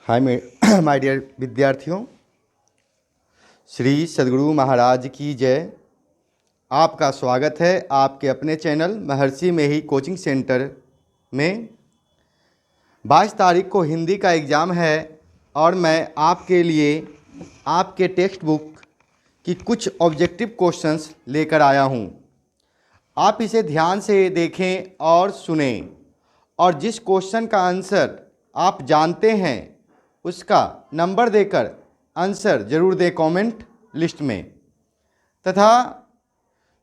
Hi my dear विद्यार्थियों, श्री सद्गुरु महाराज की जय। आपका स्वागत है आपके अपने चैनल महर्षि में ही कोचिंग सेंटर में। 22 तारीख को हिंदी का एग्ज़ाम है और मैं आपके लिए आपके टेक्स्ट बुक की कुछ ऑब्जेक्टिव क्वेश्चंस लेकर आया हूं। आप इसे ध्यान से देखें और सुनें, और जिस क्वेश्चन का आंसर आप जानते हैं उसका नंबर देकर आंसर ज़रूर दें कमेंट लिस्ट में। तथा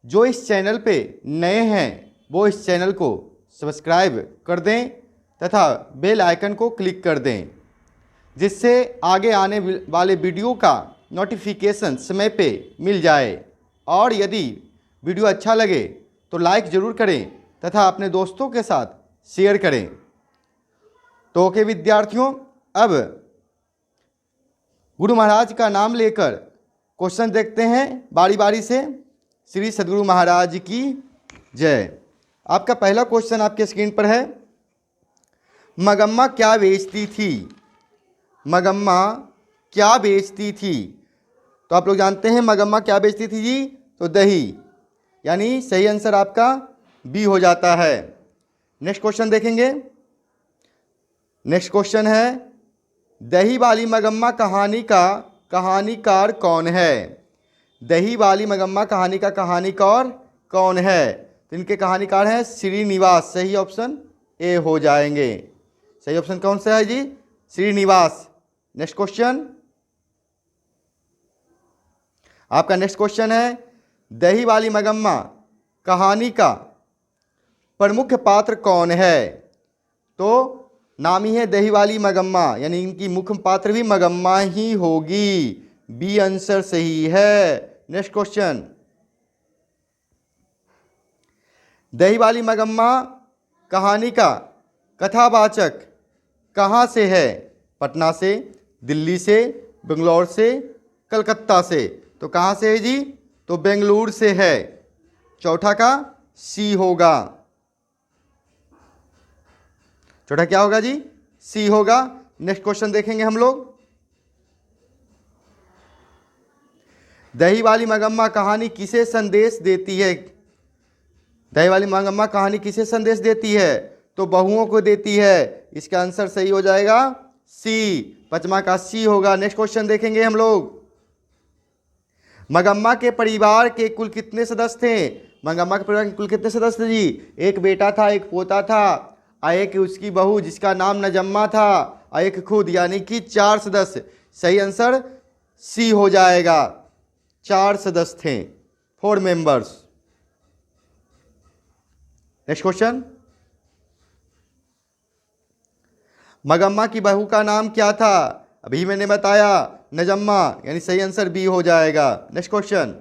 जो इस चैनल पे नए हैं वो इस चैनल को सब्सक्राइब कर दें तथा बेल आइकन को क्लिक कर दें, जिससे आगे आने वाले वीडियो का नोटिफिकेशन समय पे मिल जाए। और यदि वीडियो अच्छा लगे तो लाइक ज़रूर करें तथा अपने दोस्तों के साथ शेयर करें। तो ओके विद्यार्थियों, अब गुरु महाराज का नाम लेकर क्वेश्चन देखते हैं बारी बारी से। श्री सद्गुरु महाराज की जय। आपका पहला क्वेश्चन आपके स्क्रीन पर है। मगम्मा क्या बेचती थी? मगम्मा क्या बेचती थी? तो आप लोग जानते हैं मगम्मा क्या बेचती थी जी? तो दही, यानी सही आंसर आपका बी हो जाता है। नेक्स्ट क्वेश्चन देखेंगे। नेक्स्ट क्वेश्चन है, दही वाली मगम्मा कहानी का कहानीकार कौन है? दही वाली मगम्मा कहानी का कहानीकार कौन है? तो इनके कहानीकार हैं श्रीनिवास। सही ऑप्शन ए हो जाएंगे। सही ऑप्शन कौन सा है जी? श्रीनिवास। नेक्स्ट क्वेश्चन, आपका नेक्स्ट क्वेश्चन है, दही वाली मगम्मा कहानी का प्रमुख पात्र कौन है? तो नाम ही है दही वाली मगम्मा, यानी इनकी मुख्य पात्र भी मगम्मा ही होगी। बी आंसर सही है। नेक्स्ट क्वेश्चन, दही वाली मगम्मा कहानी का कथावाचक कहाँ से है? पटना से, दिल्ली से, बेंगलोर से, कलकत्ता से। तो कहाँ से है जी? तो बेंगलुरु से है। चौथा का सी होगा। चौथा क्या होगा जी? सी होगा। नेक्स्ट क्वेश्चन देखेंगे हम लोग। दही वाली मगम्मा कहानी किसे संदेश देती है? दही वाली मगम्मा कहानी किसे संदेश देती है? तो बहुओं को देती है। इसका आंसर सही हो जाएगा सी। पांचवा का सी होगा। नेक्स्ट क्वेश्चन देखेंगे हम लोग। मगम्मा के परिवार के कुल कितने सदस्य थे? मगम्मा के परिवार के कुल कितने सदस्य थे जी? एक बेटा था, एक पोता था, एक उसकी बहू जिसका नाम नजम्मा था, और एक खुद, यानी कि 4 सदस्य। सही आंसर सी हो जाएगा। 4 सदस्य थे, 4 मेंबर्स। नेक्स्ट क्वेश्चन, मगम्मा की बहू का नाम क्या था? अभी मैंने बताया, नजम्मा, यानी सही आंसर बी हो जाएगा। नेक्स्ट क्वेश्चन,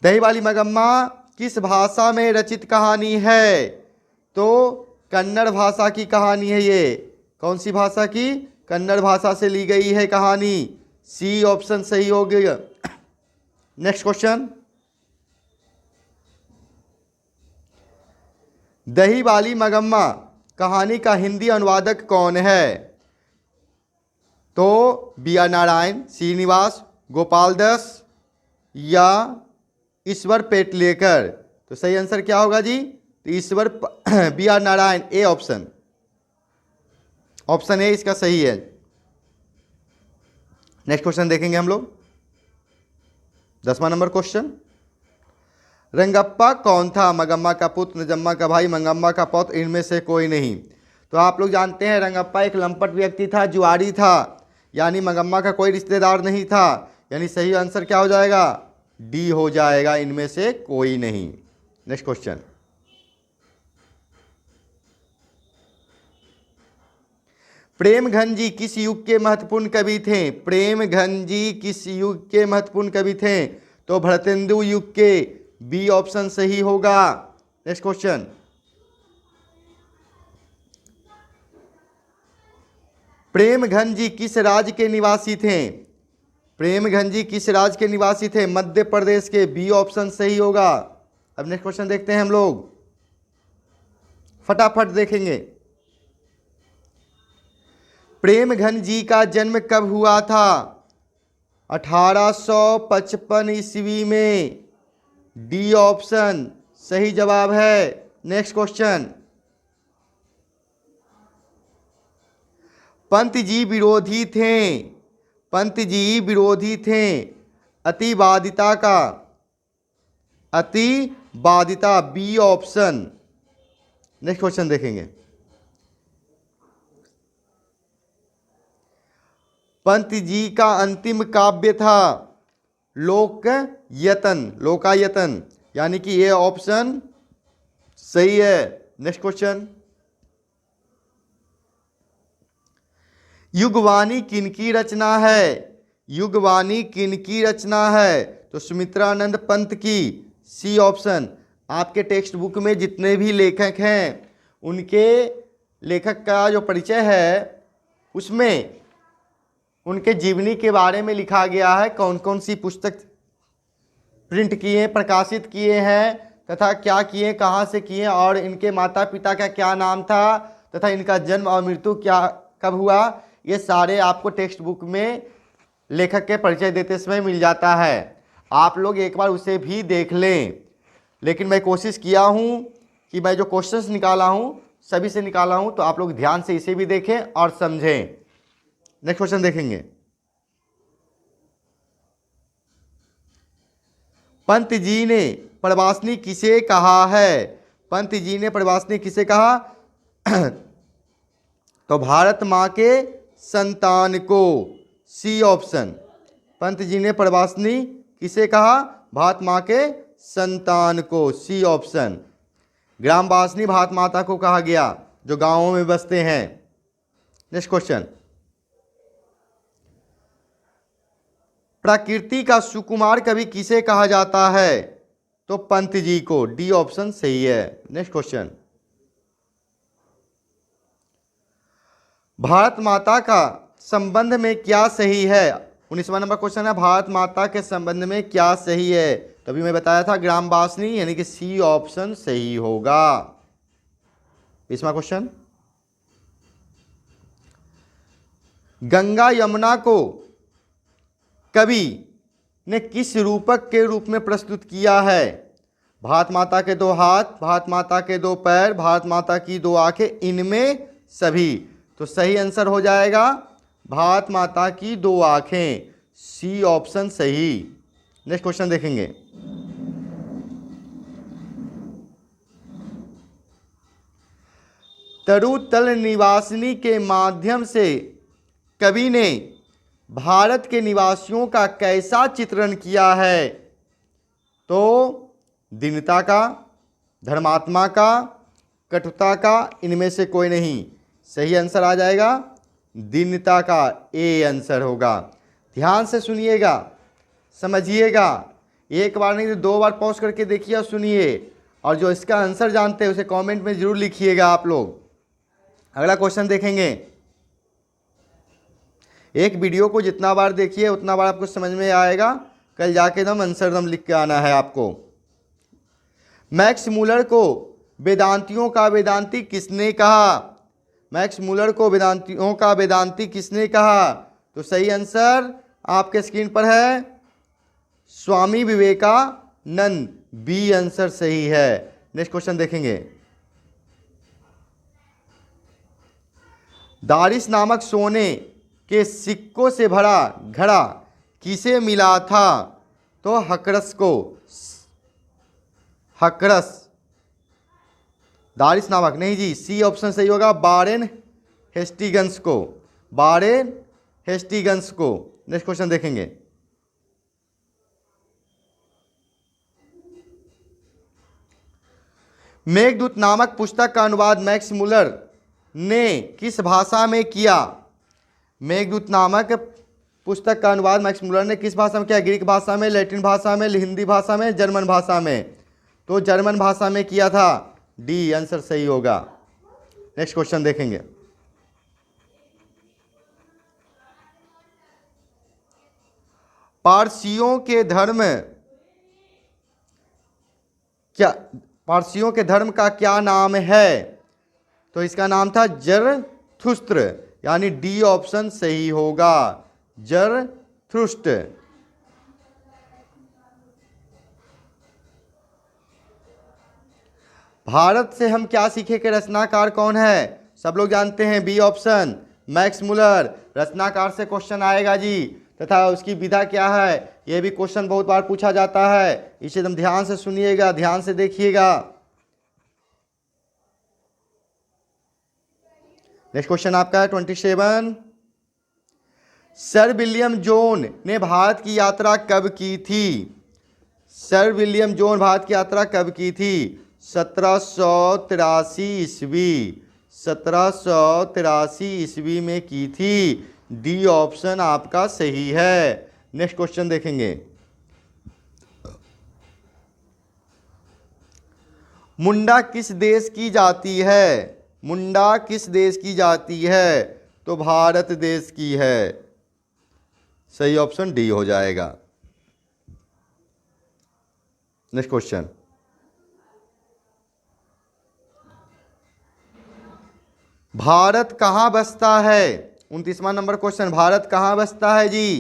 दही वाली मगम्मा किस भाषा में रचित कहानी है? तो कन्नड़ भाषा की कहानी है ये। कौन सी भाषा की? कन्नड़ भाषा से ली गई है कहानी। सी ऑप्शन सही हो गया। नेक्स्ट क्वेश्चन, दही वाली मगम्मा कहानी का हिंदी अनुवादक कौन है? तो बी आर नारायण, श्रीनिवास, गोपाल दास या ईश्वर पेटलेकर। तो सही आंसर क्या होगा जी? तो Ishwar B R Narayan, A option. Option A इसका सही है। नेक्स्ट क्वेश्चन देखेंगे हम लोग। 10वां नंबर क्वेश्चन, रंगप्पा कौन था? मगम्मा का पुत्र, नजम्मा का भाई, मंगम्मा का पौत्र, इनमें से कोई नहीं। तो आप लोग जानते हैं रंगप्पा एक लंपट व्यक्ति था, जुआरी था, यानी मगम्मा का कोई रिश्तेदार नहीं था। यानी सही आंसर क्या हो जाएगा? डी हो जाएगा, इनमें से कोई नहीं। नेक्स्ट क्वेश्चन, प्रेमघन जी किस युग के महत्वपूर्ण कवि थे? प्रेमघन जी किस युग के महत्वपूर्ण कवि थे? तो भरतेंदु युग के। बी ऑप्शन सही होगा। नेक्स्ट क्वेश्चन, प्रेमघन जी किस राज्य के निवासी थे? प्रेमघन जी किस राज्य के निवासी थे? मध्य प्रदेश के। बी ऑप्शन सही होगा। अब नेक्स्ट क्वेश्चन देखते हैं हम लोग, फटाफट देखेंगे। प्रेमघन जी का जन्म कब हुआ था? 1855 ईस्वी में। डी ऑप्शन सही जवाब है। Next question. पंत जी विरोधी थे, पंत जी विरोधी थे अतिवादिता का, अतिवादिता, बी ऑप्शन। नेक्स्ट क्वेश्चन देखेंगे। पंत जी का अंतिम काव्य था लोकयतन, लोकायतन, यानी कि ये ऑप्शन सही है। Next question. युगवाणी किनकी रचना है? युगवाणी किनकी रचना है? तो सुमित्रानंद पंत की, सी ऑप्शन। आपके टेक्स्ट बुक में जितने भी लेखक हैं उनके लेखक का जो परिचय है उसमें उनके जीवनी के बारे में लिखा गया है, कौन कौन सी पुस्तक प्रिंट किए, प्रकाशित किए हैं, तथा क्या किए, कहाँ से किए, और इनके माता पिता का क्या नाम था, तथा इनका जन्म और मृत्यु क्या कब हुआ। ये सारे आपको टेक्स्ट बुक में लेखक के परिचय देते समय मिल जाता है। आप लोग एक बार उसे भी देख लें। लेकिन मैं कोशिश किया हूँ कि मैं जो क्वेश्चंस निकाला हूँ सभी से निकाला हूँ, तो आप लोग ध्यान से इसे भी देखें और समझें। नेक्स्ट क्वेश्चन देखेंगे। पंत जी ने प्रवासनी किसे कहा है? पंत जी ने प्रवासनी किसे कहा? तो भारत माँ के संतान को, सी ऑप्शन। पंत जी ने प्रवासनी किसे कहा? भारत माँ के संतान को, सी ऑप्शन। ग्रामवासिनी भारत माता को कहा गया जो गांवों में बसते हैं। Next question. प्रकृति का सुकुमार कवि किसे कहा जाता है? तो पंत जी को, डी ऑप्शन सही है। Next question. भारत माता का संबंध में क्या सही है? 19वां नंबर क्वेश्चन है, भारत माता के संबंध में क्या सही है? तभी मैं बताया था ग्रामवासिनी, यानी कि सी ऑप्शन सही होगा। 20वां क्वेश्चन। गंगा यमुना को कवि ने किस रूपक के रूप में प्रस्तुत किया है? भारत माता के दो हाथ, भारत माता के दो पैर, भारत माता की दो आंखें, इनमें सभी। तो सही आंसर हो जाएगा भारत माता की दो आंखें, सी ऑप्शन सही। नेक्स्ट क्वेश्चन देखेंगे। तरुतल निवासिनी के माध्यम से कवि ने भारत के निवासियों का कैसा चित्रण किया है? तो दीनता का, धर्मात्मा का, कटुता का, इनमें से कोई नहीं। सही आंसर आ जाएगा दीनता का, ए आंसर होगा। ध्यान से सुनिएगा, समझिएगा, एक बार नहीं तो दो बार पॉज करके देखिए और सुनिए, और जो इसका आंसर जानते हैं उसे कमेंट में जरूर लिखिएगा आप लोग। अगला क्वेश्चन देखेंगे। एक वीडियो को जितना बार देखिए उतना बार आपको समझ में आएगा। कल जाके दम आंसर दम लिख के आना है आपको। मैक्स मूलर को वेदांतियों का वेदांती किसने कहा? मैक्स मूलर को वेदांतियों का वेदांती किसने कहा? तो सही आंसर आपके स्क्रीन पर है स्वामी विवेकानंद, बी आंसर सही है। नेक्स्ट क्वेश्चन देखेंगे। दारिश नामक सोने के सिक्कों से भरा घड़ा किसे मिला था? तो हकरस को, हकरस, दारिश नामक नहीं जी, सी ऑप्शन सही होगा, बारेन हेस्टिगंस को, बारेन हेस्टिगंस को। नेक्स्ट क्वेश्चन देखेंगे। मेघदूत नामक पुस्तक का अनुवाद मैक्स मूलर ने किस भाषा में किया? मेघदूत नामक पुस्तक का अनुवाद मैक्स मूलर ने किस भाषा में किया? ग्रीक भाषा में, लैटिन भाषा में, हिंदी भाषा में, जर्मन भाषा में। तो जर्मन भाषा में किया था, डी आंसर सही होगा। नेक्स्ट क्वेश्चन देखेंगे। पारसियों के धर्म क्या, पारसियों के धर्म का क्या नाम है? तो इसका नाम था जरथुस्त्र, यानी डी ऑप्शन सही होगा, जरथुस्त्र। भारत से हम क्या सीखे कि रचनाकार कौन है? सब लोग जानते हैं, बी ऑप्शन, मैक्स मुलर। रचनाकार से क्वेश्चन आएगा जी, तथा उसकी विधा क्या है, यह भी क्वेश्चन बहुत बार पूछा जाता है। इसे एकदम ध्यान से सुनिएगा, ध्यान से देखिएगा। नेक्स्ट क्वेश्चन आपका है 27। सर विलियम जोन ने भारत की यात्रा कब की थी? सर विलियम जोन भारत की यात्रा कब की थी? 1783 ईस्वी, 1783 ईस्वी में की थी। डी ऑप्शन आपका सही है। नेक्स्ट क्वेश्चन देखेंगे। मुंडा किस देश की जाति है? मुंडा किस देश की जाति है? तो भारत देश की है। सही ऑप्शन डी हो जाएगा। Next question. भारत कहाँ बसता है? 29वां नंबर क्वेश्चन। भारत कहाँ बसता है जी?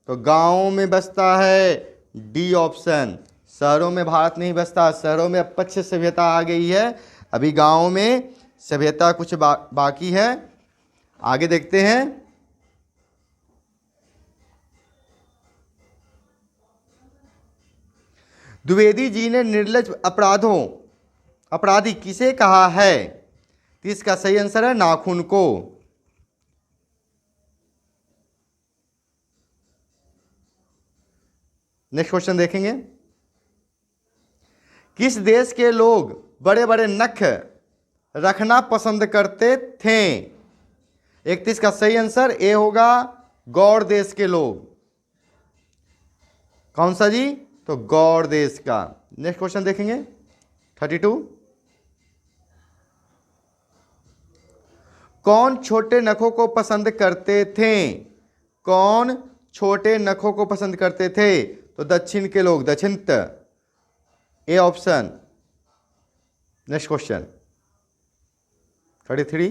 तो गांवों में बसता है। D option. शहरों में भारत नहीं बसता। शहरों में अब पश्चिम सभ्यता आ गई है, अभी गांवों में सभ्यता कुछ बाकी है। आगे देखते हैं। द्विवेदी जी ने निर्लज अपराधी किसे कहा है? तो इसका सही आंसर है नाखून को। नेक्स्ट क्वेश्चन देखेंगे। किस देश के लोग बड़े बड़े नख रखना पसंद करते थे? 31 का सही आंसर ए होगा, गौड़ देश के लोग। कौन सा जी? तो गौड़ देश का। नेक्स्ट क्वेश्चन देखेंगे 32। कौन छोटे नखों को पसंद करते थे? कौन छोटे नखों को पसंद करते थे? तो दक्षिण के लोग, दक्षिणत, ए ऑप्शन। Next question 33।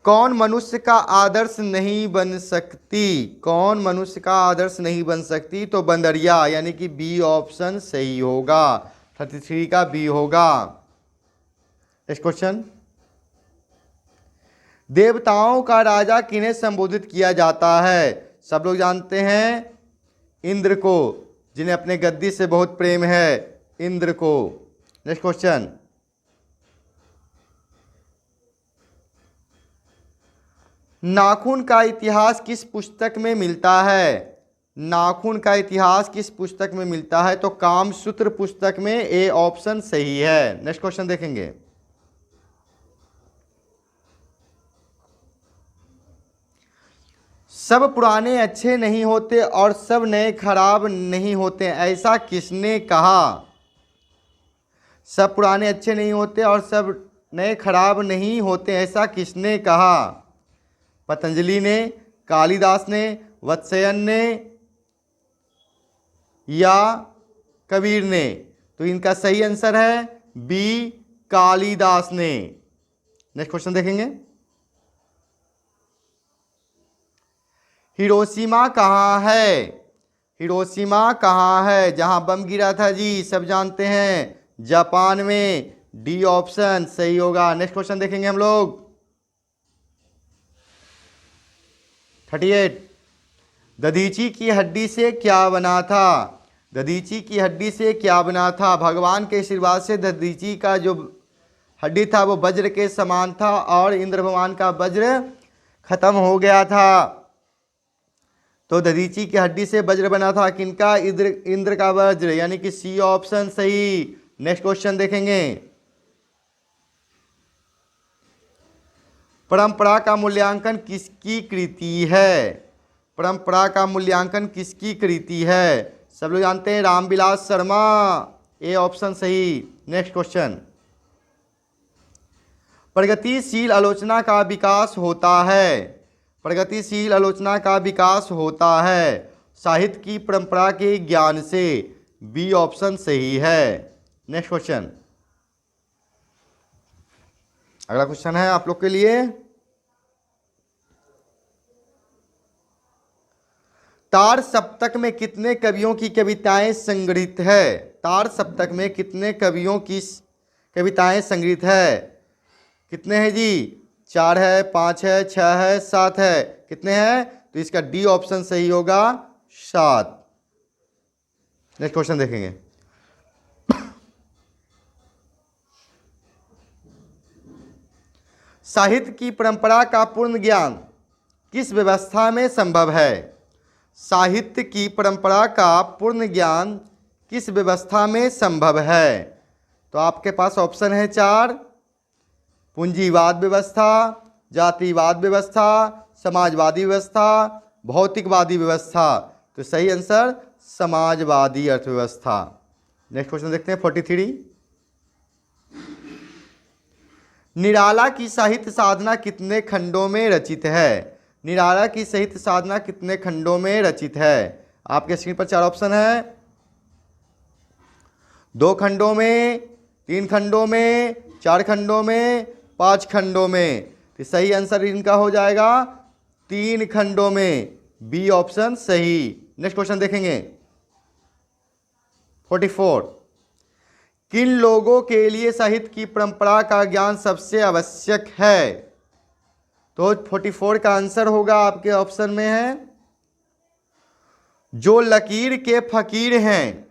कौन मनुष्य का आदर्श नहीं बन सकती? कौन मनुष्य का आदर्श नहीं बन सकती? तो बंदरिया, यानी कि बी ऑप्शन सही होगा। 33 का बी होगा। Next question. देवताओं का राजा किन्हें संबोधित किया जाता है? सब लोग जानते हैं, इंद्र को, जिन्हें अपने गद्दी से बहुत प्रेम है, इंद्र को। Next question. नाखून का इतिहास किस पुस्तक में मिलता है? नाखून का इतिहास किस पुस्तक में मिलता है? तो कामसूत्र पुस्तक में, ए ऑप्शन सही है। नेक्स्ट क्वेश्चन देखेंगे। सब पुराने अच्छे नहीं होते और सब नए खराब नहीं होते, ऐसा किसने कहा? सब पुराने अच्छे नहीं होते और सब नए खराब नहीं होते, ऐसा किसने कहा? पतंजलि ने, कालिदास ने, वत्स्यन ने या कबीर ने? तो इनका सही आंसर है बी, कालिदास ने। नेक्स्ट क्वेश्चन देखेंगे। हिरोशिमा कहाँ है? हिरोशिमा कहाँ है जहां बम गिरा था जी? सब जानते हैं, जापान में। डी ऑप्शन सही होगा। नेक्स्ट क्वेश्चन देखेंगे हम लोग 38। दधीची की हड्डी से क्या बना था? दधीची की हड्डी से क्या बना था? भगवान के आशीर्वाद से दधीची का जो हड्डी था वो वज्र के समान था और इंद्र भगवान का वज्र खत्म हो गया था। तो दधीची की हड्डी से वज्र बना था। किनका? इंद्र का वज्र, यानी कि सी ऑप्शन सही। नेक्स्ट क्वेश्चन देखेंगे। परंपरा का मूल्यांकन किसकी कृति है? परंपरा का मूल्यांकन किसकी कृति है? सब लोग जानते हैं, रामविलास शर्मा, ए ऑप्शन सही। Next question. प्रगतिशील आलोचना का विकास होता है। प्रगतिशील आलोचना का विकास होता है साहित्य की परंपरा के ज्ञान से। बी ऑप्शन सही है। Next question. अगला क्वेश्चन है आप लोग के लिए, तार सप्तक में कितने कवियों की कविताएं संग्रहित है? तार सप्तक में कितने कवियों की कविताएं संग्रहित है? कितने हैं जी? 4 है, 5 है, 6 है, 7 है। कितने हैं? तो इसका डी ऑप्शन सही होगा, 7। नेक्स्ट क्वेश्चन देखेंगे। साहित्य की परंपरा का पूर्ण ज्ञान किस व्यवस्था में संभव है? साहित्य की परंपरा का पूर्ण ज्ञान किस व्यवस्था में संभव है? तो आपके पास ऑप्शन है 4, पूंजीवाद व्यवस्था, जातिवाद व्यवस्था, समाजवादी व्यवस्था, भौतिकवादी व्यवस्था। तो सही आंसर समाजवादी अर्थव्यवस्था। नेक्स्ट क्वेश्चन देखते हैं 43। निराला की साहित्य साधना कितने खंडों में रचित है? निराला की साहित्य साधना कितने खंडों में रचित है? आपके स्क्रीन पर 4 ऑप्शन है, 2 खंडों में, 3 खंडों में, 4 खंडों में, 5 खंडों में। तो सही आंसर इनका हो जाएगा 3 खंडों में, बी ऑप्शन सही। नेक्स्ट क्वेश्चन देखेंगे 44। किन लोगों के लिए साहित्य की परंपरा का ज्ञान सबसे आवश्यक है? तो 44 का आंसर होगा आपके ऑप्शन में है, जो लकीर के फकीर हैं,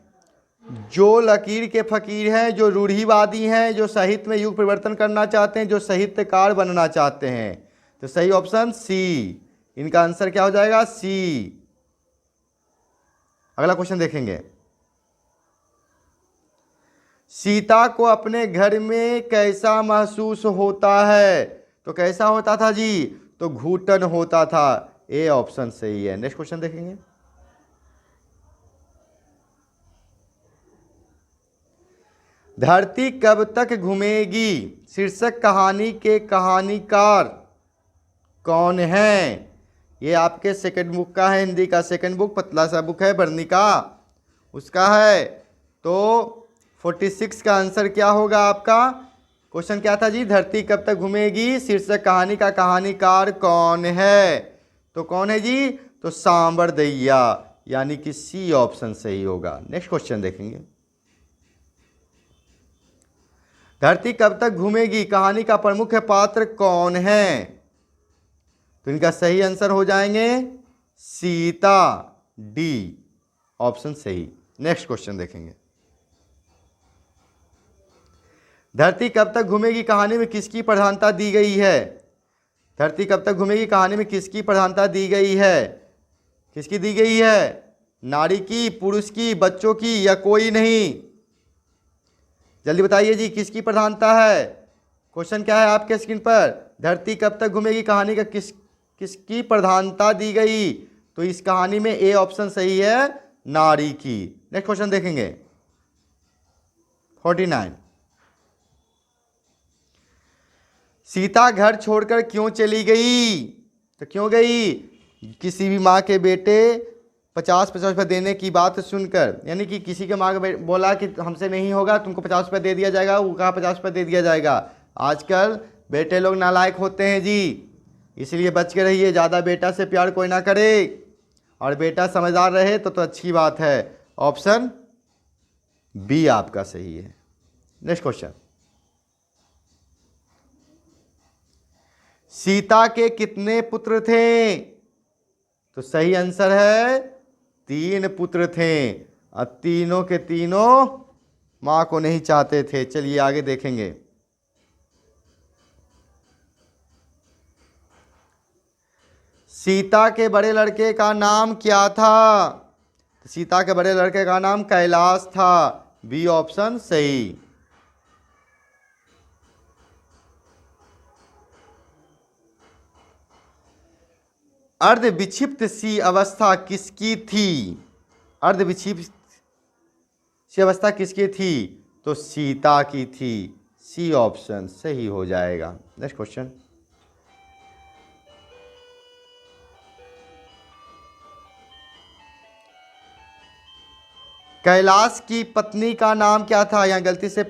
जो लकीर के फकीर हैं, जो रूढ़िवादी हैं, जो साहित्य में युग परिवर्तन करना चाहते हैं, जो साहित्यकार बनना चाहते हैं। तो सही ऑप्शन सी, इनका आंसर क्या हो जाएगा? सी। अगला क्वेश्चन देखेंगे। सीता को अपने घर में कैसा महसूस होता है? तो कैसा होता था जी? तो घुटन होता था, ए ऑप्शन सही है। नेक्स्ट क्वेश्चन देखेंगे। धरती कब तक घूमेगी शीर्षक कहानी के कहानीकार कौन है? ये आपके सेकंड बुक का है, हिंदी का सेकंड बुक, पतला सा बुक है, वर्णिका उसका है। तो 46 का आंसर क्या होगा आपका? क्वेश्चन क्या था जी? धरती कब तक घूमेगी शीर्षक कहानी का कहानीकार कौन है? तो कौन है जी? तो सांबरदैया, यानी कि सी ऑप्शन सही होगा। नेक्स्ट क्वेश्चन देखेंगे। धरती कब तक घूमेगी कहानी का प्रमुख पात्र कौन है? तो इनका सही आंसर हो जाएंगे सीता, डी ऑप्शन सही। नेक्स्ट क्वेश्चन देखेंगे। धरती कब तक घूमेगी कहानी में किसकी प्रधानता दी गई है? धरती कब तक घूमेगी कहानी में किसकी प्रधानता दी गई है? किसकी दी गई है? नारी की, पुरुष की, बच्चों की, या कोई नहीं? जल्दी बताइए जी, किसकी प्रधानता है? क्वेश्चन क्या है आपके स्क्रीन पर? धरती कब तक घूमेगी कहानी का किसकी प्रधानता दी गई? तो इस कहानी में ए ऑप्शन सही है, नारी की। नेक्स्ट क्वेश्चन देखेंगे 49। सीता घर छोड़कर क्यों चली गई? तो क्यों गई? किसी भी माँ के बेटे 50-50 रुपये देने की बात सुनकर, यानी कि किसी के माँ के बोला कि हमसे नहीं होगा, तुमको 50 रुपये दे दिया जाएगा, वो कहा 50 रुपये दे दिया जाएगा। आजकल बेटे लोग नालायक होते हैं जी, इसलिए बच के रहिए, ज़्यादा बेटा से प्यार कोई ना करे, और बेटा समझदार रहे तो अच्छी बात है। ऑप्शन बी आपका सही है। Next question. सीता के कितने पुत्र थे? तो सही आंसर है 3 पुत्र थे, और तीनों के तीनों मां को नहीं चाहते थे। चलिए आगे देखेंगे। सीता के बड़े लड़के का नाम क्या था? सीता के बड़े लड़के का नाम कैलाश था, बी ऑप्शन सही। अर्ध विक्षिप्त सी अवस्था किसकी थी? अर्ध विक्षिप्त सी अवस्था किसकी थी? तो सीता की थी, सी ऑप्शन सही हो जाएगा। Next question. कैलाश की पत्नी का नाम क्या था? यहाँ गलती से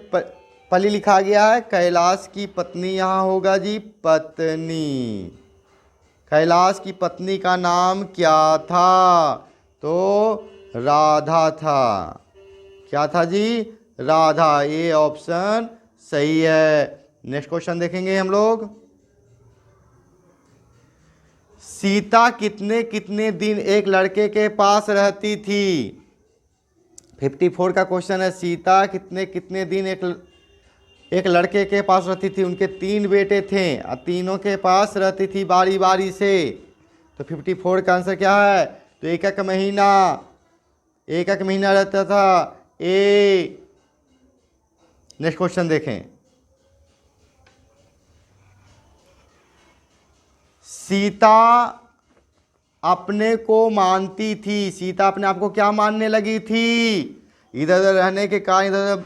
पली लिखा गया है, कैलाश की पत्नी यहाँ होगा जी पत्नी। कैलाश की पत्नी का नाम क्या था? तो राधा था। क्या था जी? राधा। ये ऑप्शन सही है। नेक्स्ट क्वेश्चन देखेंगे हम लोग। सीता कितने कितने दिन एक लड़के के पास रहती थी? 54 का क्वेश्चन है। सीता कितने कितने दिन एक लड़के के पास रहती थी? उनके 3 बेटे थे और तीनों के पास रहती थी बारी बारी से। तो 54 का आंसर क्या है? तो एक एक महीना रहता था। ए। नेक्स्ट क्वेश्चन देखें। सीता अपने को मानती थी। सीता अपने आप को क्या मानने लगी थी? इधर उधर रहने के कारण, इधर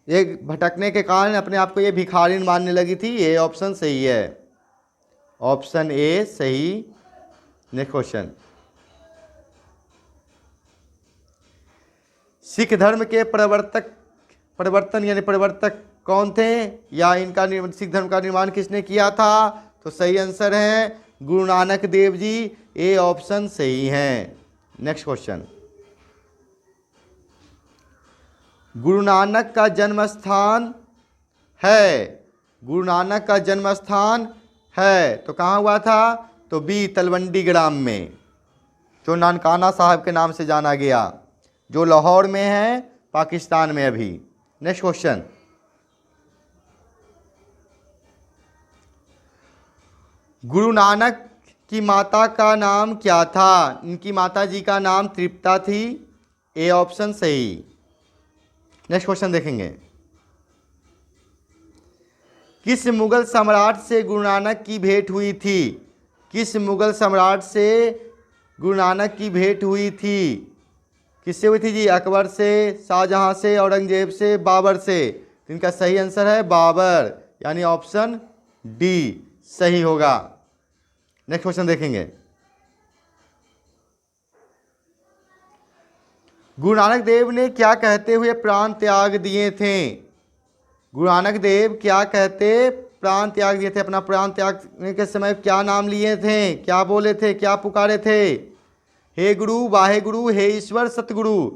एक भटकने के कारण अपने आप को ये भिखारिन मानने लगी थी। ये ऑप्शन सही है। ऑप्शन ए सही। Next question. सिख धर्म के प्रवर्तक कौन थे? या इनका सिख धर्म का निर्माण किसने किया था? तो सही आंसर है गुरु नानक देव जी। ए ऑप्शन सही है। Next question. गुरु नानक का जन्म स्थान है तो कहाँ हुआ था? तो बी तलवंडी ग्राम में, जो नानकाना साहब के नाम से जाना गया, जो लाहौर में है पाकिस्तान में अभी। Next question. गुरु नानक की माता का नाम क्या था? इनकी माता जी का नाम तृप्ता थी। ए ऑप्शन सही। नेक्स्ट क्वेश्चन देखेंगे। किस मुगल सम्राट से गुरु नानक की भेंट हुई थी? किस मुगल सम्राट से गुरु नानक की भेंट हुई थी? किससे हुई थी जी? अकबर से, शाहजहां से, औरंगजेब से, बाबर से। इनका सही आंसर है बाबर, यानी ऑप्शन डी सही होगा। नेक्स्ट क्वेश्चन देखेंगे। गुरु नानक देव ने क्या कहते हुए प्राण त्याग दिए थे? गुरु नानक देव क्या कहते प्राण त्याग दिए थे? अपना प्राण त्यागने के समय क्या नाम लिए थे? क्या बोले थे? क्या पुकारे थे? हे गुरु, वाहे गुरु, हे ईश्वर, सतगुरु।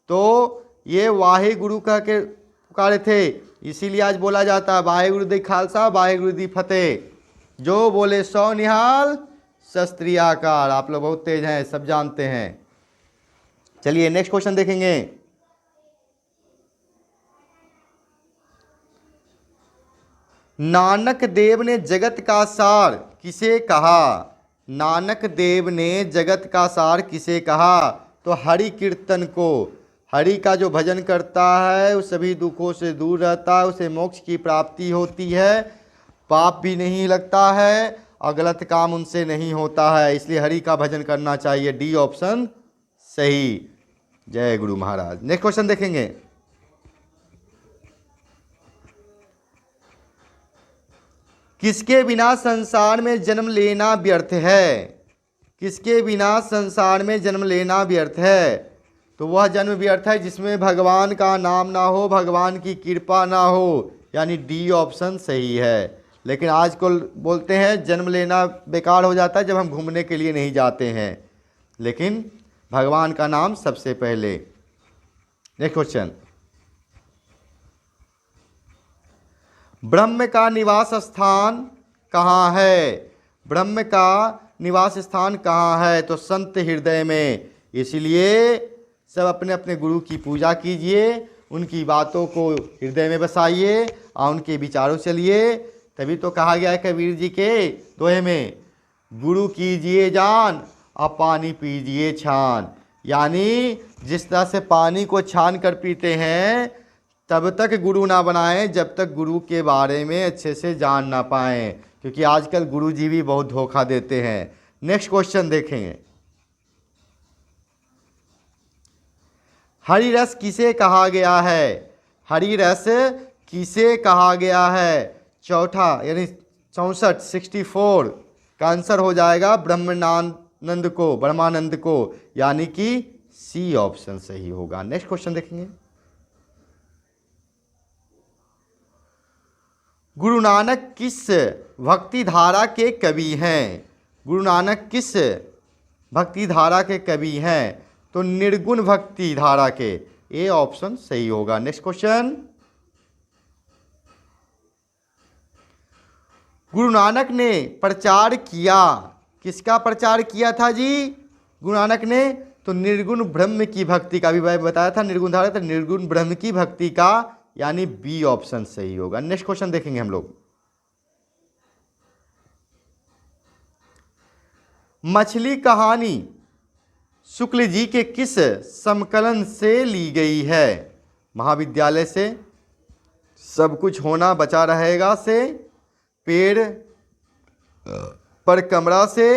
तो ये वाहे गुरु कह के पुकारे थे। इसीलिए आज बोला जाता है वाहे गुरु दी खालसा, वाहे गुरु दी फतेह। जो बोले सौ निहाल, शस्त्री आकार। आप लोग बहुत तेज हैं, सब जानते हैं। चलिए नेक्स्ट क्वेश्चन देखेंगे। नानक देव ने जगत का सार किसे कहा? नानक देव ने जगत का सार किसे कहा? तो हरि कीर्तन को। हरि का जो भजन करता है वो सभी दुखों से दूर रहता है, उसे मोक्ष की प्राप्ति होती है, पाप भी नहीं लगता है और गलत काम उनसे नहीं होता है। इसलिए हरि का भजन करना चाहिए। डी ऑप्शन सही। जय गुरु महाराज। नेक्स्ट क्वेश्चन देखेंगे। किसके बिना संसार में जन्म लेना व्यर्थ है? किसके बिना संसार में जन्म लेना व्यर्थ है? तो वह जन्म व्यर्थ है जिसमें भगवान का नाम ना हो, भगवान की कृपा ना हो, यानी डी ऑप्शन सही है। लेकिन आजकल बोलते हैं जन्म लेना बेकार हो जाता है जब हम घूमने के लिए नहीं जाते हैं, लेकिन भगवान का नाम सबसे पहले। Next question. ब्रह्म का निवास स्थान कहाँ है? ब्रह्म का निवास स्थान कहाँ है? तो संत हृदय में। इसलिए सब अपने अपने गुरु की पूजा कीजिए, उनकी बातों को हृदय में बसाइए और उनके विचारों चलिए। तभी तो कहा गया है कबीर जी के दोहे में, गुरु कीजिए जान और पानी पीजिए छान। यानी जिस तरह से पानी को छान कर पीते हैं, तब तक गुरु ना बनाएं जब तक गुरु के बारे में अच्छे से जान ना पाएं, क्योंकि आजकल गुरु जी भी बहुत धोखा देते हैं। नेक्स्ट क्वेश्चन देखेंगे। हरि रस किसे कहा गया है? हरि रस किसे कहा गया है? चौथा यानी 64 का आंसर हो जाएगा ब्रह्मानंद को, यानी कि सी ऑप्शन सही होगा। नेक्स्ट क्वेश्चन देखेंगे। गुरु नानक किस भक्ति धारा के कवि हैं? गुरु नानक किस भक्ति धारा के कवि हैं? तो निर्गुण भक्ति धारा के। ए ऑप्शन सही होगा। नेक्स्ट क्वेश्चन, गुरु नानक ने प्रचार किया, किसका प्रचार किया था जी गुरु नानक ने? तो निर्गुण ब्रह्म की भक्ति का। भी बताया था निर्गुण धारा, तो निर्गुण ब्रह्म की भक्ति का, यानी बी ऑप्शन सही होगा। नेक्स्ट क्वेश्चन देखेंगे हम लोग, मछली कहानी शुक्ल जी के किस संकलन से ली गई है? महाविद्यालय से, सब कुछ होना बचा रहेगा से, पेड़ पर कमरा से,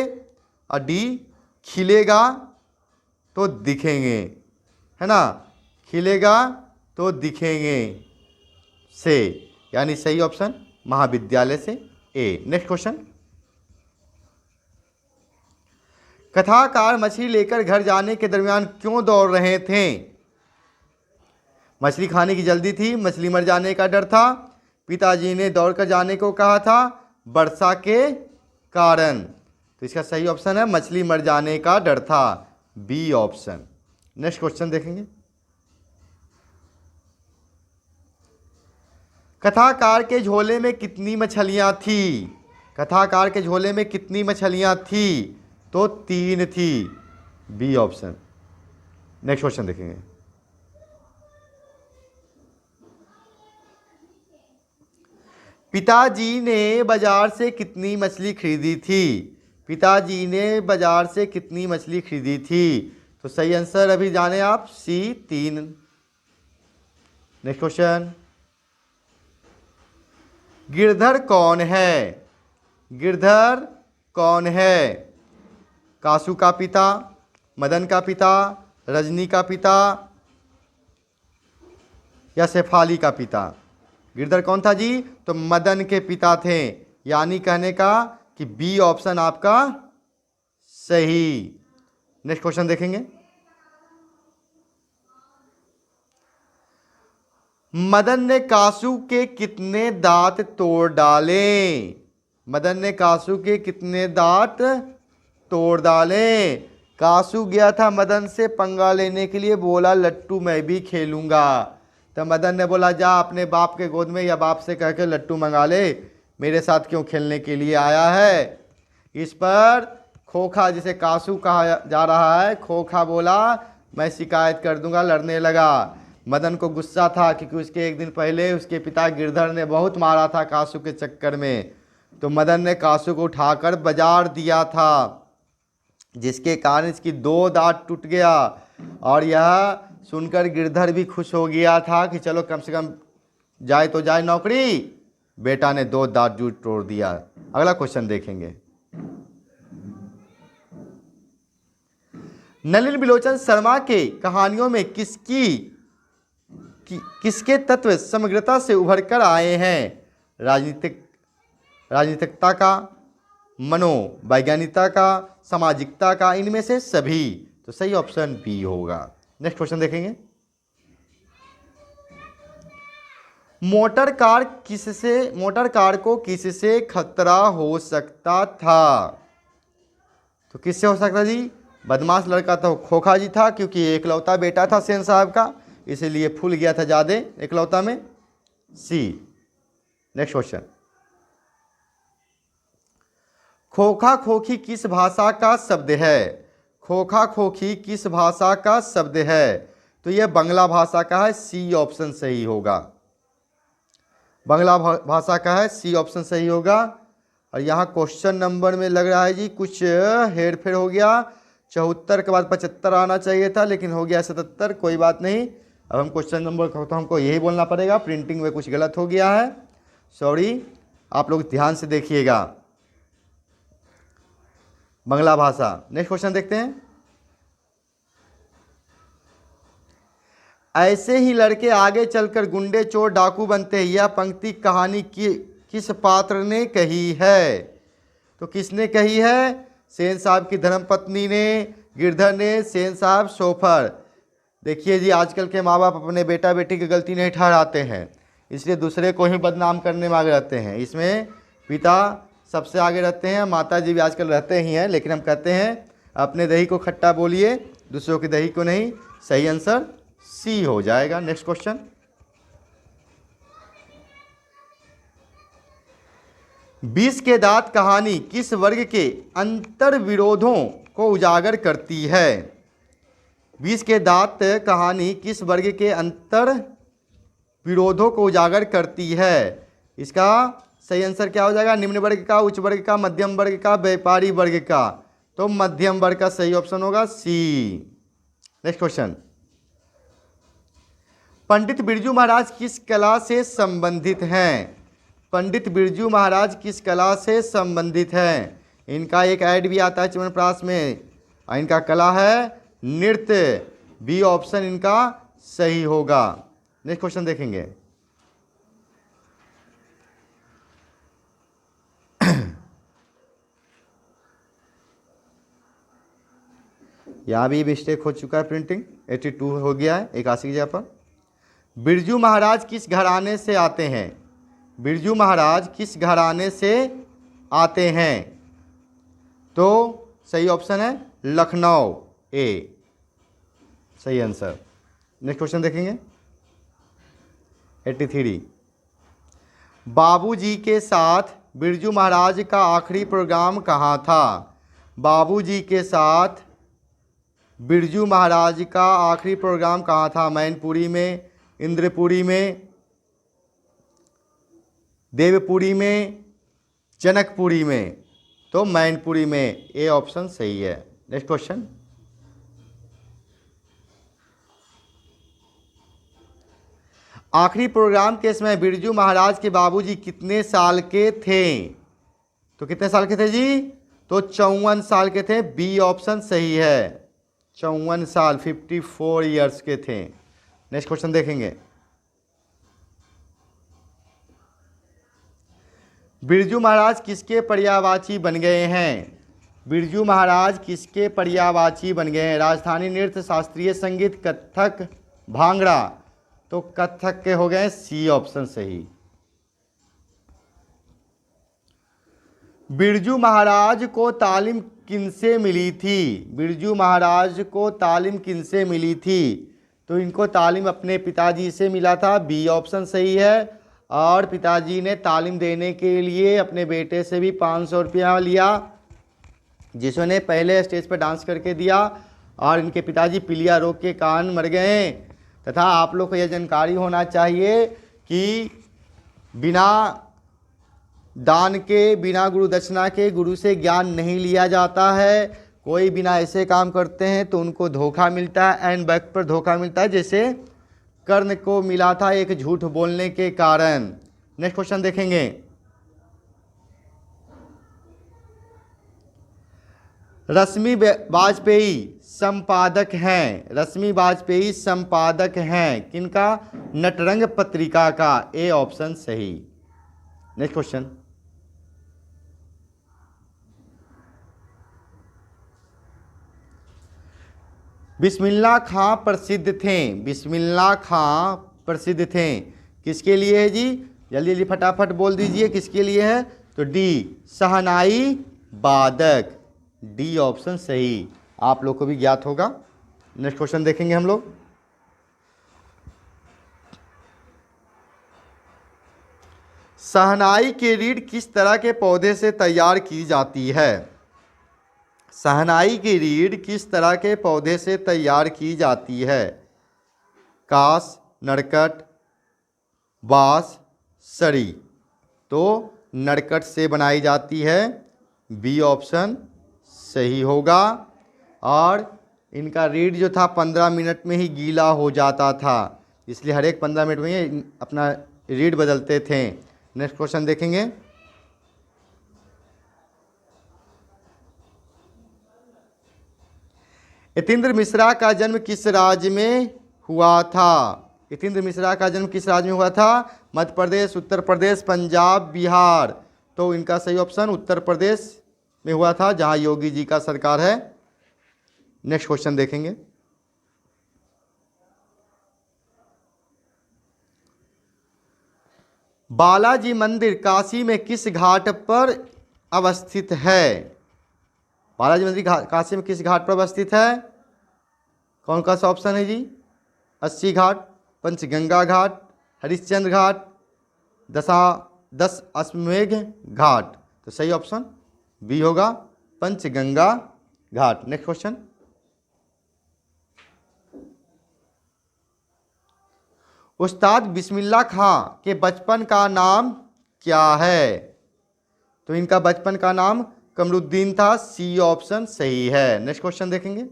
और डी खिलेगा तो दिखेंगे, है ना, खिलेगा तो दिखेंगे से, यानी सही ऑप्शन महाविद्यालय से ए। नेक्स्ट क्वेश्चन, कथाकार मछली लेकर घर जाने के दरमियान क्यों दौड़ रहे थे? मछली खाने की जल्दी थी, मछली मर जाने का डर था, पिताजी ने दौड़कर जाने को कहा था, वर्षा के कारण। तो इसका सही ऑप्शन है मछली मर जाने का डर था, बी ऑप्शन। नेक्स्ट क्वेश्चन देखेंगे, कथाकार के झोले में कितनी मछलियां थी? कथाकार के झोले में कितनी मछलियां थी? तो 3 थी, बी ऑप्शन। नेक्स्ट क्वेश्चन देखेंगे, पिताजी ने बाजार से कितनी मछली खरीदी थी? पिताजी ने बाजार से कितनी मछली खरीदी थी? तो सही आंसर अभी जाने आप, सी 3। नेक्स्ट क्वेश्चन, गिरधर कौन है? गिरधर कौन है? कासू का पिता, मदन का पिता, रजनी का पिता, या शेफाली का पिता? गिरधर कौन था जी? तो मदन के पिता थे, यानी कहने का कि बी ऑप्शन आपका सही। नेक्स्ट क्वेश्चन देखेंगे, मदन ने कासू के कितने दांत तोड़ डाले? मदन ने कासू के कितने दांत तोड़ डाले? कासू गया था मदन से पंगा लेने के लिए, बोला लट्टू मैं भी खेलूंगा। तो मदन ने बोला जा अपने बाप के गोद में या बाप से कह के लट्टू मंगा ले, मेरे साथ क्यों खेलने के लिए आया है? इस पर खोखा, जिसे कासू कहा जा रहा है, खोखा बोला मैं शिकायत कर दूंगा, लड़ने लगा। मदन को गुस्सा था क्योंकि उसके एक दिन पहले उसके पिता गिरधर ने बहुत मारा था कासू के चक्कर में। तो मदन ने कासू को उठाकर बाजार दिया था, जिसके कारण इसकी 2 दांत टूट गया। और यह सुनकर गिरधर भी खुश हो गया था कि चलो कम से कम जाए तो जाए नौकरी। बेटा ने 2 दांत जूट तोड़ दिया। अगला क्वेश्चन देखेंगे, नलिन बिलोचन शर्मा के कहानियों में किसके तत्व समग्रता से उभर कर आए हैं? राजनीतिकता का, मनोवैज्ञानिकता का, सामाजिकता का, इनमें से सभी। तो सही ऑप्शन बी होगा। नेक्स्ट क्वेश्चन देखेंगे, मोटर कार को किससे खतरा हो सकता था? तो किससे हो सकता जी? बदमाश लड़का तो खोखा जी था, क्योंकि एकलौता बेटा था सेन साहब का, इसीलिए फूल गया था ज़्यादा एकलौता में, सी। नेक्स्ट क्वेश्चन, खोखा खोखी किस भाषा का शब्द है? खोखा खोखी किस भाषा का शब्द है? तो यह बंगला भाषा का है, सी ऑप्शन सही होगा। बंगला भाषा का है, सी ऑप्शन सही होगा। और यहाँ क्वेश्चन नंबर में लग रहा है जी कुछ हेर फेर हो गया, 74 के बाद 75 आना चाहिए था, लेकिन हो गया 77। कोई बात नहीं, अब हम क्वेश्चन नंबर तो हमको यही बोलना पड़ेगा, प्रिंटिंग में कुछ गलत हो गया है, सॉरी। आप लोग ध्यान से देखिएगा, बंगला भाषा। नेक्स्ट क्वेश्चन देखते हैं, ऐसे ही लड़के आगे चलकर गुंडे चोर डाकू बनते हैं। यह पंक्ति कहानी की किस पात्र ने कही है? तो किसने कही है? सेन साहब की धर्मपत्नी ने, गिरधर ने, सेन साहब, सोफर। देखिए जी, आजकल के माँ बाप अपने बेटा बेटी की गलती नहीं ठहराते हैं, इसलिए दूसरे को ही बदनाम करने में आगे रहते हैं। इसमें पिता सबसे आगे रहते हैं, माता जी भी आजकल रहते ही हैं, लेकिन हम कहते हैं अपने दही को खट्टा बोलिए, दूसरों की दही को नहीं। सही आंसर सी हो जाएगा। नेक्स्ट क्वेश्चन, विष के दांत कहानी किस वर्ग के अंतर विरोधों को उजागर करती है? विष के दांत कहानी किस वर्ग के अंतर विरोधों को उजागर करती है? इसका सही आंसर क्या हो जाएगा? निम्न वर्ग का, उच्च वर्ग का, मध्यम वर्ग का, व्यापारी वर्ग का। तो मध्यम वर्ग का सही ऑप्शन होगा सी। नेक्स्ट क्वेश्चन, पंडित बिरजू महाराज किस कला से संबंधित हैं? पंडित बिरजू महाराज किस कला से संबंधित हैं? इनका एक ऐड भी आता है च्यवनप्राश में, और इनका कला है नृत्य। बी ऑप्शन इनका सही होगा। नेक्स्ट क्वेश्चन देखेंगे, यहाँ भी मिस्टेक हो चुका है, प्रिंटिंग 82 हो गया है 81 की जगह पर। बिरजू महाराज किस घराने से आते हैं? बिरजू महाराज किस घराने से आते हैं? तो सही ऑप्शन है लखनऊ, ए सही आंसर। नेक्स्ट क्वेश्चन देखेंगे 83, बाबूजी के साथ बिरजू महाराज का आखिरी प्रोग्राम कहाँ था? बाबूजी के साथ बिरजू महाराज का आखिरी प्रोग्राम कहाँ था? मैनपुरी में, इंद्रपुरी में, देवपुरी में, जनकपुरी में। तो मैनपुरी में, ए ऑप्शन सही है। नेक्स्ट क्वेश्चन, आखिरी प्रोग्राम के समय बिरजू महाराज के बाबूजी कितने साल के थे? तो कितने साल के थे जी? तो 54 साल के थे। बी ऑप्शन सही है, 54 साल, 54 ईयर्स के थे। नेक्स्ट क्वेश्चन देखेंगे, बिरजू महाराज किसके पर्यायवाची बन गए हैं? बिरजू महाराज किसके पर्यायवाची बन गए हैं? राजस्थानी नृत्य, शास्त्रीय संगीत, कथक, भांगड़ा। तो कथक के हो गए, सी ऑप्शन सही। बिरजू महाराज को तालीम किनसे मिली थी? बिरजू महाराज को तालीम किनसे मिली थी? तो इनको तालीम अपने पिताजी से मिला था। बी ऑप्शन सही है। और पिताजी ने तालीम देने के लिए अपने बेटे से भी 500 रुपया लिया, जिसने पहले स्टेज पर डांस करके दिया, और इनके पिताजी पीलिया रोग के कारण मर गए। तथा आप लोग को यह जानकारी होना चाहिए कि बिना दान के, बिना गुरु दक्षिणा के गुरु से ज्ञान नहीं लिया जाता है। कोई बिना ऐसे काम करते हैं तो उनको धोखा मिलता है, एंड वक्त पर धोखा मिलता है, जैसे कर्ण को मिला था एक झूठ बोलने के कारण। नेक्स्ट क्वेश्चन देखेंगे, रश्मि वाजपेयी संपादक हैं। रश्मि वाजपेयी संपादक हैं किनका? नटरंग पत्रिका का। ए ऑप्शन सही। नेक्स्ट क्वेश्चन, बिस्मिल्लाह खां प्रसिद्ध थे। बिस्मिल्लाह खां प्रसिद्ध थे किसके लिए है जी? जल्दी जल्दी फटाफट बोल दीजिए, किसके लिए है? तो डी, शहनाई वादक। डी ऑप्शन सही, आप लोग को भी ज्ञात होगा। नेक्स्ट क्वेश्चन देखेंगे हम लोग, शहनाई की रीढ़ किस तरह के पौधे से तैयार की जाती है? शहनाई की रीढ़ किस तरह के पौधे से तैयार की जाती है? कास, नरकट, बांस, सरी। तो नरकट से बनाई जाती है। बी ऑप्शन सही होगा। और इनका रीढ़ जो था 15 मिनट में ही गीला हो जाता था, इसलिए हर एक 15 मिनट में ही अपना रीढ़ बदलते थे। नेक्स्ट क्वेश्चन देखेंगे, यतीन्द्र मिश्रा का जन्म किस राज्य में हुआ था? यतीन्द्र मिश्रा का जन्म किस राज्य में हुआ था? मध्य प्रदेश, उत्तर प्रदेश, पंजाब, बिहार। तो इनका सही ऑप्शन उत्तर प्रदेश में हुआ था, जहां योगी जी का सरकार है। नेक्स्ट क्वेश्चन देखेंगे, बालाजी मंदिर काशी में किस घाट पर अवस्थित है? बालाजी मंदिर काशी में किस घाट पर अवस्थित है? कौन सा ऑप्शन है जी? 80 घाट, पंचगंगा घाट, हरिश्चंद्र घाट, 10 अश्वमेध घाट। तो सही ऑप्शन बी होगा, पंचगंगा घाट। नेक्स्ट क्वेश्चन, उस्ताद बिस्मिल्लाह खां के बचपन का नाम क्या है? तो इनका बचपन का नाम कमरुद्दीन था। सी ऑप्शन सही है। नेक्स्ट क्वेश्चन देखेंगे,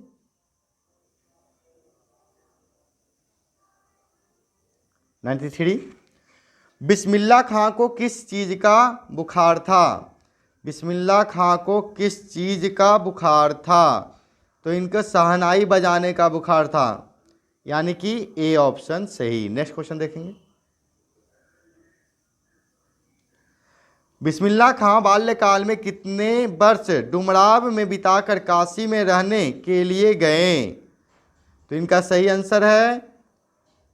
93, बिस्मिल्लाह खां को किस चीज का बुखार था? बिस्मिल्लाह खां को किस चीज का बुखार था? तो इनका शहनाई बजाने का बुखार था, यानी कि ए ऑप्शन सही। नेक्स्ट क्वेश्चन देखेंगे, बिस्मिल्लाह खां बाल्यकाल में कितने वर्ष डुमराव में बिताकर काशी में रहने के लिए गए? तो इनका सही आंसर है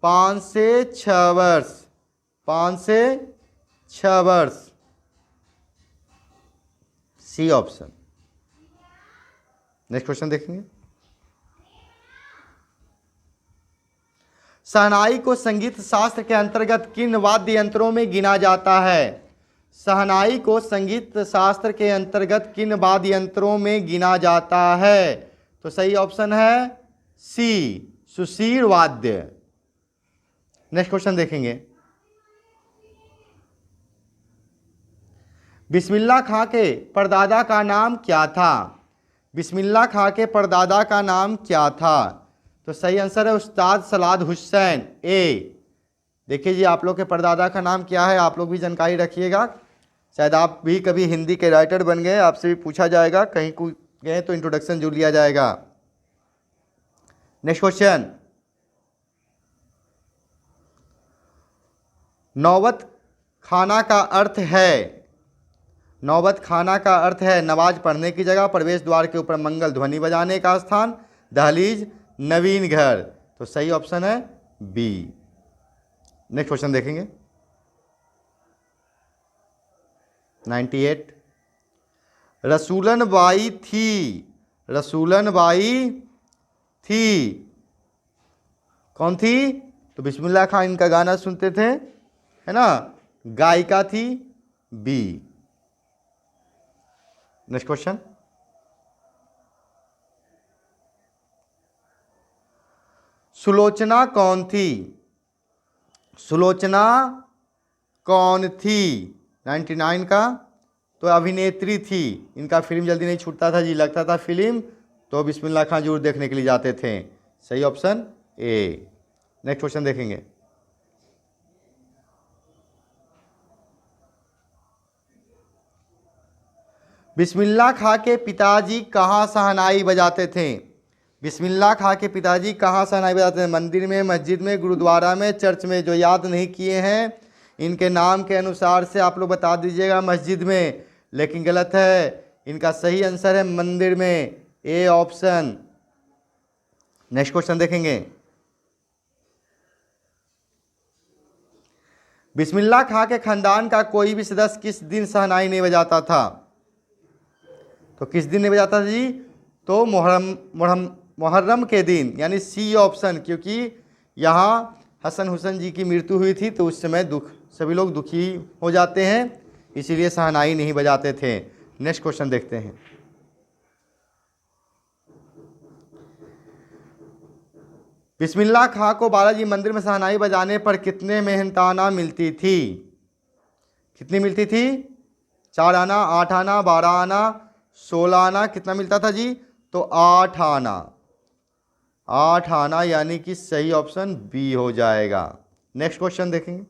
5 से 6 वर्ष। 5 से 6 वर्ष, सी ऑप्शन। नेक्स्ट क्वेश्चन देखेंगे, शहनाई को संगीत शास्त्र के अंतर्गत किन वाद्य यंत्रों में गिना जाता है? शहनाई को संगीत शास्त्र के अंतर्गत किन वाद्य यंत्रों में गिना जाता है? तो सही ऑप्शन है सी, सुशीर वाद्य। नेक्स्ट क्वेश्चन देखेंगे, बिस्मिल्लाह खां के परदादा का नाम क्या था? बिस्मिल्लाह खां के परदादा का नाम क्या था? तो सही आंसर है उस्ताद सलाद हुसैन, ए। देखिए जी, आप लोग के परदादा का नाम क्या है, आप लोग भी जानकारी रखिएगा। शायद आप भी कभी हिंदी के राइटर बन गए, आपसे भी पूछा जाएगा, कहीं को गए तो इंट्रोडक्शन जुड़ लिया जाएगा। नेक्स्ट क्वेश्चन, नौबत खाना का अर्थ है? नौबत खाना का अर्थ है नमाज पढ़ने की जगह, प्रवेश द्वार के ऊपर मंगल ध्वनि बजाने का स्थान, दहलीज, नवीन घर। तो सही ऑप्शन है बी। नेक्स्ट क्वेश्चन देखेंगे, 98, रसूलन बाई थी। रसूलन बाई थी कौन थी? तो बिस्मिल्लाह खां इनका गाना सुनते थे, है ना, गायिका थी, बी। नेक्स्ट क्वेश्चन, सुलोचना कौन थी? सुलोचना कौन थी? 99 का, तो अभिनेत्री थी। इनका फिल्म जल्दी नहीं छूटता था जी, लगता था फिल्म तो बिस्मिल्लाह खां जरूर देखने के लिए जाते थे। सही ऑप्शन ए। नेक्स्ट क्वेश्चन देखेंगे, बिस्मिल्लाह खां के पिताजी कहाँ शहनाई बजाते थे? बिस्मिल्लाह खां के पिताजी कहाँ शहनाई बजाते थे? मंदिर में, मस्जिद में, गुरुद्वारा में, चर्च में? जो याद नहीं किए हैं इनके नाम के अनुसार से आप लोग बता दीजिएगा। मस्जिद में, लेकिन गलत है। इनका सही आंसर है मंदिर में, ए ऑप्शन। नेक्स्ट क्वेश्चन देखेंगे, बिस्मिल्लाह खां के खानदान का कोई भी सदस्य किस दिन शहनाई नहीं बजाता था? तो किस दिन नहीं बजाता था जी? तो मुहर्रम के दिन, यानी सी ऑप्शन, क्योंकि यहाँ हसन हुसैन जी की मृत्यु हुई थी तो उस समय सभी लोग दुखी हो जाते हैं, इसीलिए शहनाई नहीं बजाते थे। नेक्स्ट क्वेश्चन देखते हैं, बिस्मिल्लाह खां को बालाजी मंदिर में शहनाई बजाने पर कितने मेहनताना मिलती थी? कितनी मिलती थी? 4 आना, 8 आना, 12 आना, 16 आना। कितना मिलता था जी? तो 8 आना। 8 आना, यानी कि सही ऑप्शन बी हो जाएगा। नेक्स्ट क्वेश्चन देखेंगे,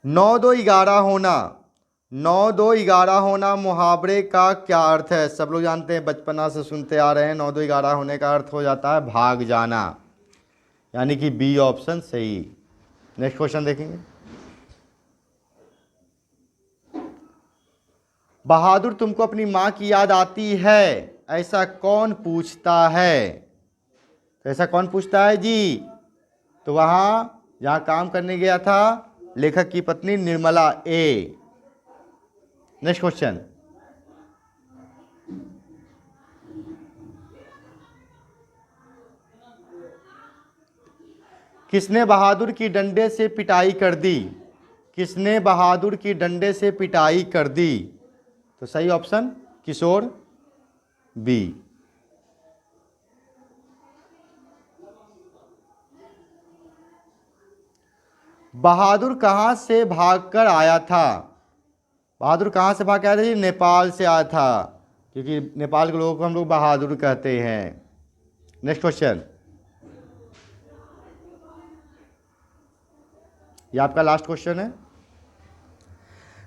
9-2-11 होना। 9-2-11 होना मुहावरे का क्या अर्थ है? सब लोग जानते हैं, बचपना से सुनते आ रहे हैं। 9-2-11 होने का अर्थ हो जाता है भाग जाना, यानी कि बी ऑप्शन सही। नेक्स्ट क्वेश्चन देखेंगे, बहादुर तुमको अपनी माँ की याद आती है, ऐसा कौन पूछता है? तो ऐसा कौन पूछता है जी? तो वहाँ जहाँ काम करने गया था लेखक की पत्नी निर्मला ए। नेक्स्ट क्वेश्चन, किसने बहादुर की डंडे से पिटाई कर दी? किसने बहादुर की डंडे से पिटाई कर दी? तो सही ऑप्शन किशोर बी। बहादुर कहाँ से भागकर आया था? बहादुर कहाँ से भाग के आया था जी? नेपाल से आया था, क्योंकि नेपाल के लोगों को हम लोग बहादुर कहते हैं। नेक्स्ट क्वेश्चन, ये आपका लास्ट क्वेश्चन है।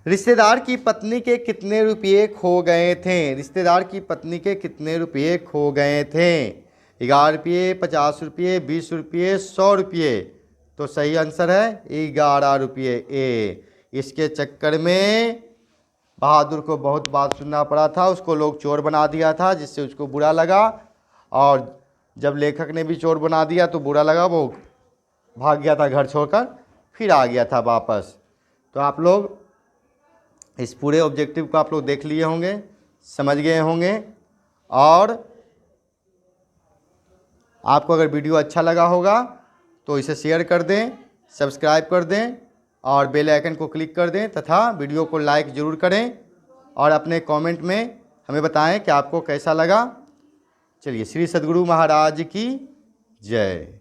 रिश्तेदार की पत्नी के कितने रुपये खो गए थे? रिश्तेदार की पत्नी के कितने रुपये खो गए थे? 11 रुपये, 50 रुपये, 20 रुपये, 100 रुपये। तो सही आंसर है 11 रुपये ए। इसके चक्कर में बहादुर को बहुत बात सुनना पड़ा था, उसको लोग चोर बना दिया था, जिससे उसको बुरा लगा, और जब लेखक ने भी चोर बना दिया तो बुरा लगा, वो भाग गया था घर छोड़कर, फिर आ गया था वापस। तो आप लोग इस पूरे ऑब्जेक्टिव को आप लोग देख लिए होंगे, समझ गए होंगे, और आपको अगर वीडियो अच्छा लगा होगा तो इसे शेयर कर दें, सब्सक्राइब कर दें और बेल आइकन को क्लिक कर दें, तथा वीडियो को लाइक ज़रूर करें और अपने कमेंट में हमें बताएं कि आपको कैसा लगा। चलिए, श्री सद्गुरु महाराज की जय।